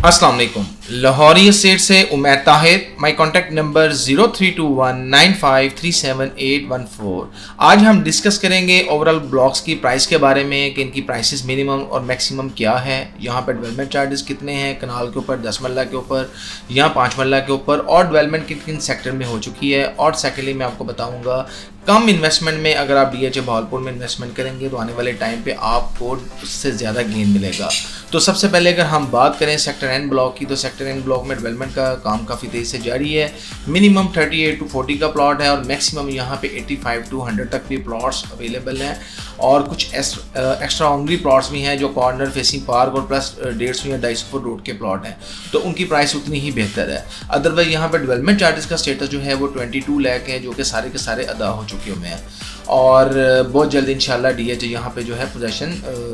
अस्सलाम वालेकुम। लाहौरी एस्टेट से उमैर ताहिर। माई कॉन्टैक्ट नंबर 0321953781 आज हम डिस्कस करेंगे ओवरऑल ब्लॉक्स की प्राइस के बारे में कि इनकी प्राइसेस मिनिमम और मैक्सिमम क्या है, यहाँ पर डेवलपमेंट चार्जेस कितने हैं, कनाल के ऊपर 10 मरला के ऊपर या 5 मरला के ऊपर, और डेवलपमेंट किन किन सेक्टर में हो चुकी है। और सेकेंडली मैं आपको बताऊँगा कम इन्वेस्टमेंट में अगर आप DHA भावलपुर में इन्वेस्टमेंट करेंगे तो आने वाले टाइम पे आपको उससे ज़्यादा गेन मिलेगा। तो सबसे पहले अगर हम बात करें सेक्टर एन ब्लॉक की, तो सेक्टर एन ब्लॉक में डेवलपमेंट का काम काफ़ी तेज़ी से जारी है। मिनिमम 38 to 40 का प्लॉट है और मैक्सिमम यहाँ पे 85 to 100 तक भी प्लॉट्स अवेलेबल हैं, और कुछ एक्स्ट्रा ऑनरी प्लॉट्स भी हैं जो कॉर्नर फेसिंग पार्क और प्लस 150 या 250 फुट रोड के प्लॉट हैं, तो उनकी प्राइस उतनी ही बेहतर है। अदरवाइज यहाँ पर डेवलपमेंट चार्जेस का स्टेटस जो है वो 22 लाख है, जो कि सारे के सारे अदा हो चुके हुए हैं, और बहुत जल्द इंशाल्लाह DHA यहाँ पे जो है पोजीशन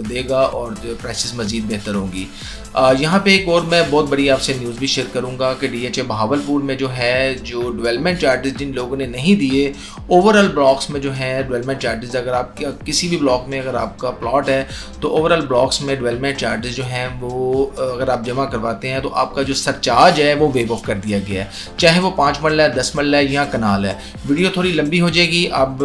देगा और प्राइसेस मज़ीद बेहतर होंगी। यहाँ पे एक और मैं बहुत बड़ी आपसे न्यूज़ भी शेयर करूँगा कि DHA भावलपुर में जो है जो डेवलपमेंट चार्जेस जिन लोगों ने नहीं दिए, ओवरऑल ब्लॉक्स में जो है डेवलपमेंट चार्जेस, अगर आप किसी भी ब्लॉक में अगर आपका प्लॉट है तो ओवरऑल ब्लॉक्स में डेवलपमेंट चार्जेस जो हैं वो अगर आप जमा करवाते हैं तो आपका जो सरचार्ज है वो वेव ऑफ कर दिया गया है, चाहे वो 5 मरला है, 10 मरला है या कनाल है। वीडियो थोड़ी लंबी हो जाएगी, आप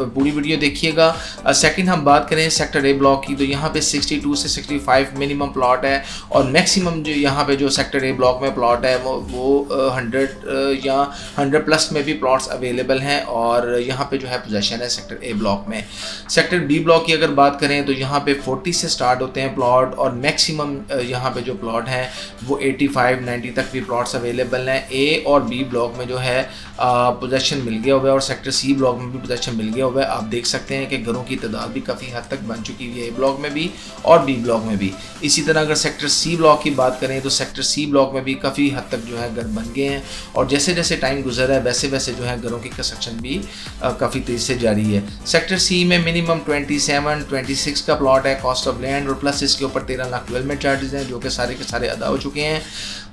पूरी वीडियो देखिएगा। सेकंड हम बात करें सेक्टर ए ब्लॉक की, तो यहाँ पे 62 से 65 मिनिमम प्लॉट है, और मैक्सिमम जो यहाँ पे जो सेक्टर ए ब्लॉक में प्लॉट है वो 100 या 100 प्लस में भी प्लॉट्स अवेलेबल हैं, और यहाँ पे जो है पोजीशन है सेक्टर ए ब्लॉक में। सेक्टर बी ब्लॉक की अगर बात करें तो यहाँ पे 40 से स्टार्ट होते हैं प्लॉट, और मैक्सिमम यहाँ पे जो प्लॉट हैं वो 85-90 तक भी प्लॉट्स अवेलेबल हैं। ए और बी ब्लॉक में जो है पोजीशन मिल गया हुआ है, और सेक्टर सी ब्लॉक में भी पोजीशन मिल गया हुआ है। आप देख सकते हैं कि घरों की तादाद भी काफ़ी हद तक बन चुकी है, ए ब्लॉक में भी और बी ब्लॉक में भी। इसी तरह अगर सेक्टर सी ब्लॉक की बात करें तो सेक्टर सी ब्लॉक में भी काफ़ी हद तक जो है घर बन गए हैं, और जैसे जैसे टाइम गुजर है वैसे वैसे जो है घरों की कंस्ट्रक्शन भी काफ़ी तेज़ी से जारी है। सेक्टर सी में मिनिमम 27-26 का प्लॉट है, कॉस्ट ऑफ लैंड, और प्लस इसके ऊपर 13 लाख डेवलपमेंट चार्जेस हैं जो कि सारे के सारे अदा हो चुके हैं।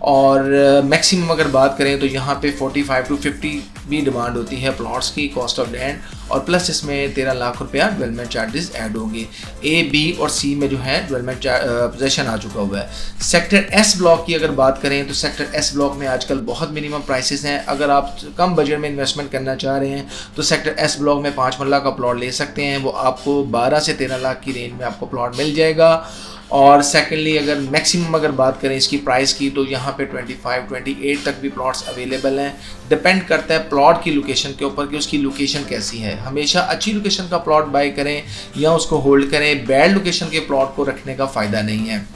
और मैक्सिमम अगर बात करें तो यहाँ पे 45 to 50 भी डिमांड होती है प्लॉट्स की, कॉस्ट ऑफ लैंड, और प्लस इसमें 13 लाख रुपया डेवलपमेंट चार्जेस ऐड होंगे। ए, बी और सी में जो है डेवलपमेंट पोजीशन आ चुका हुआ है। सेक्टर एस ब्लॉक की अगर बात करें तो सेक्टर एस ब्लॉक में आजकल बहुत मिनिमम प्राइसेस हैं। अगर आप कम बजट में इन्वेस्टमेंट करना चाह रहे हैं तो सेक्टर एस ब्लॉक में 5 मरला का प्लॉट ले सकते हैं, वो आपको 12 से 13 लाख की रेंज में आपको प्लॉट मिल जाएगा। और सेकेंडली अगर मैक्सिमम अगर बात करें इसकी प्राइस की तो यहाँ पे 25-28 तक भी प्लॉट्स अवेलेबल हैं। डिपेंड करता है प्लॉट की लोकेशन के ऊपर कि उसकी लोकेशन कैसी है। हमेशा अच्छी लोकेशन का प्लॉट बाय करें या उसको होल्ड करें, बैड लोकेशन के प्लॉट को रखने का फ़ायदा नहीं है।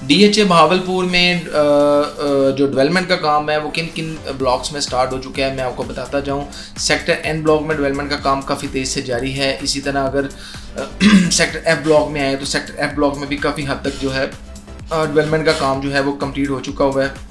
DHA भावलपुर में जो डेवलपमेंट का काम है वो किन किन ब्लॉक्स में स्टार्ट हो चुका है मैं आपको बताता जाऊं। सेक्टर एन ब्लॉक में डेवलपमेंट का काम काफ़ी तेज़ से जारी है। इसी तरह अगर सेक्टर एफ ब्लॉक में आए तो सेक्टर एफ ब्लॉक में भी काफ़ी हद तक जो है डेवलपमेंट का काम जो है वो कंप्लीट हो चुका हुआ है।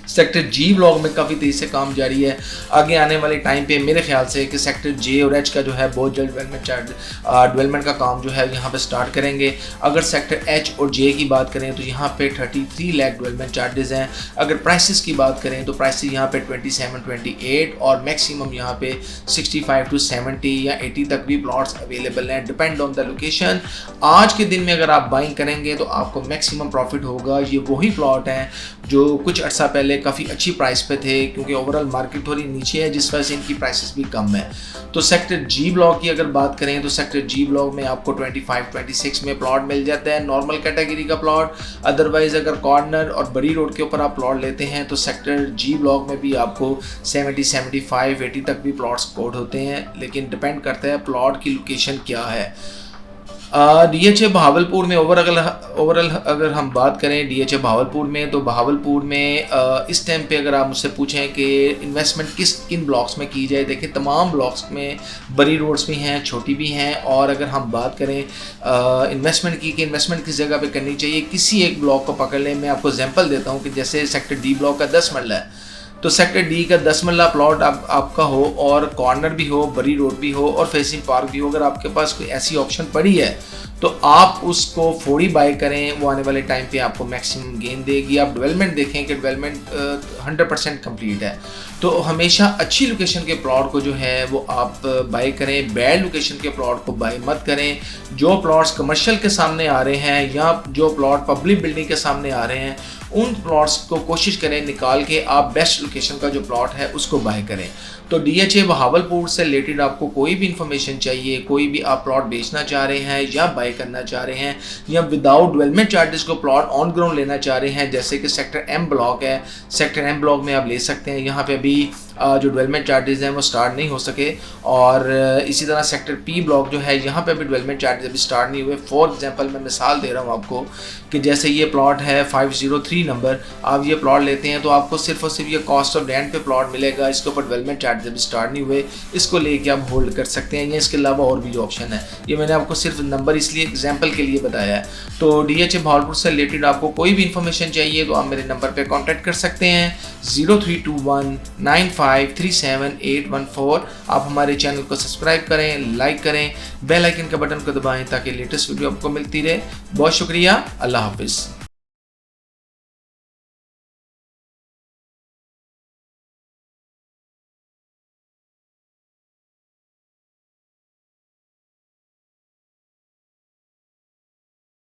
सेक्टर जी ब्लॉक में काफ़ी तेज़ी से काम जारी है। आगे आने वाले टाइम पे मेरे ख्याल से कि सेक्टर जे और एच का जो है बहुत जल्द डेवलपमेंट का काम जो है यहाँ पे स्टार्ट करेंगे। अगर सेक्टर एच और जे की बात करें तो यहाँ पे 33 लाख डेवलपमेंट चार्जेस हैं। अगर प्राइसेस की बात करें तो प्राइसेस यहाँ पे 27-28 और मैक्सिमम यहाँ पे 65 to 70 या 80 तक भी प्लॉट्स अवेलेबल हैं, डिपेंड ऑन द लोकेशन। आज के दिन में अगर आप बाइंग करेंगे तो आपको मैक्सिमम प्रॉफिट होगा। ये वही प्लॉट हैं जो कुछ अर्सा पहले काफ़ी अच्छी प्राइस पे थे, क्योंकि ओवरऑल मार्केट थोड़ी नीचे है जिस वजह से इनकी प्राइसेस भी कम है। तो सेक्टर जी ब्लॉक की अगर बात करें तो सेक्टर जी ब्लॉक में आपको 25-26 में प्लॉट मिल जाता है, नॉर्मल कैटेगरी का प्लॉट। अदरवाइज अगर कॉर्नर और बड़ी रोड के ऊपर आप प्लॉट लेते हैं तो सेक्टर जी ब्लॉक में भी आपको 70-75-80 तक भी प्लॉट्स कोड होते हैं, लेकिन डिपेंड करता है प्लॉट की लोकेशन क्या है। DHA भावलपुर में ओवरऑल अगर हम बात करें DHA भावलपुर में, तो भावलपुर में इस टाइम पे अगर आप मुझसे पूछें कि इन्वेस्टमेंट किन ब्लॉक्स में की जाए, देखिए तमाम ब्लॉक्स में बड़ी रोड्स भी हैं, छोटी भी हैं। और अगर हम बात करें इन्वेस्टमेंट की कि इन्वेस्टमेंट किस जगह पे करनी चाहिए, किसी एक ब्लॉक को पकड़ लें। मैं आपको एग्जांपल देता हूँ कि जैसे सेक्टर डी ब्लॉक का 10 मरला है, तो सेक्टर डी का 10 मरला प्लॉट आपका हो, और कॉर्नर भी हो, बड़ी रोड भी हो और फेसिंग पार्क भी हो, अगर आपके पास कोई ऐसी ऑप्शन पड़ी है तो आप उसको फौरी बाय करें, वो आने वाले टाइम पे आपको मैक्सिमम गेन देगी। आप डेवलपमेंट देखें कि डेवलपमेंट 100% कंप्लीट है, तो हमेशा अच्छी लोकेशन के प्लॉट को जो है वो आप बाय करें, बैड लोकेशन के प्लॉट को बाय मत करें। जो प्लॉट्स कमर्शियल के सामने आ रहे हैं या जो प्लॉट पब्लिक बिल्डिंग के सामने आ रहे हैं उन प्लॉट्स को कोशिश करें निकाल के आप बेस्ट लोकेशन का जो प्लॉट है उसको बाय करें। तो DHA बहावलपुर से रिलेटेड आपको कोई भी इंफॉर्मेशन चाहिए, कोई भी आप प्लॉट बेचना चाह रहे हैं या बाय करना चाह रहे हैं या विदाउट डेवलपमेंट चार्जेस को प्लॉट ऑन ग्राउंड लेना चाह रहे हैं, जैसे कि सेक्टर M ब्लॉक है, सेक्टर M ब्लॉक में आप ले सकते हैं। यहाँ पे अभी जो डेवलपमेंट चार्जेस हैं वो स्टार्ट नहीं हो सके, और इसी तरह सेक्टर P ब्लॉक जो है यहाँ पे अभी डेवलपमेंट चार्जेस अभी स्टार्ट नहीं हुए। फॉर एग्जांपल मैं मिसाल दे रहा हूँ आपको कि जैसे ये प्लॉट है 503 नंबर, आप ये प्लॉट लेते हैं तो आपको सिर्फ और सिर्फ ये कॉस्ट ऑफ लैंड पे प्लॉट मिलेगा, इसके ऊपर डेवलपमेंट चार्जेस अभी स्टार्ट नहीं हुए, इसको लेके आप होल्ड कर सकते हैं। या इसके अलावा और भी जो ऑप्शन है, ये मैंने आपको सिर्फ नंबर इसलिए एग्जाम्पल के लिए बताया है। तो DHA बहावलपुर से रिलेटेड आपको कोई भी इंफॉर्मेशन चाहिए तो आप मेरे नंबर पर कॉन्टैक्ट कर सकते हैं 03219537 आप हमारे चैनल को सब्सक्राइब करें, लाइक करें, बेल आइकन का बटन को दबाएं ताकि लेटेस्ट वीडियो आपको मिलती रहे। बहुत शुक्रिया, अल्लाह हाफिज़।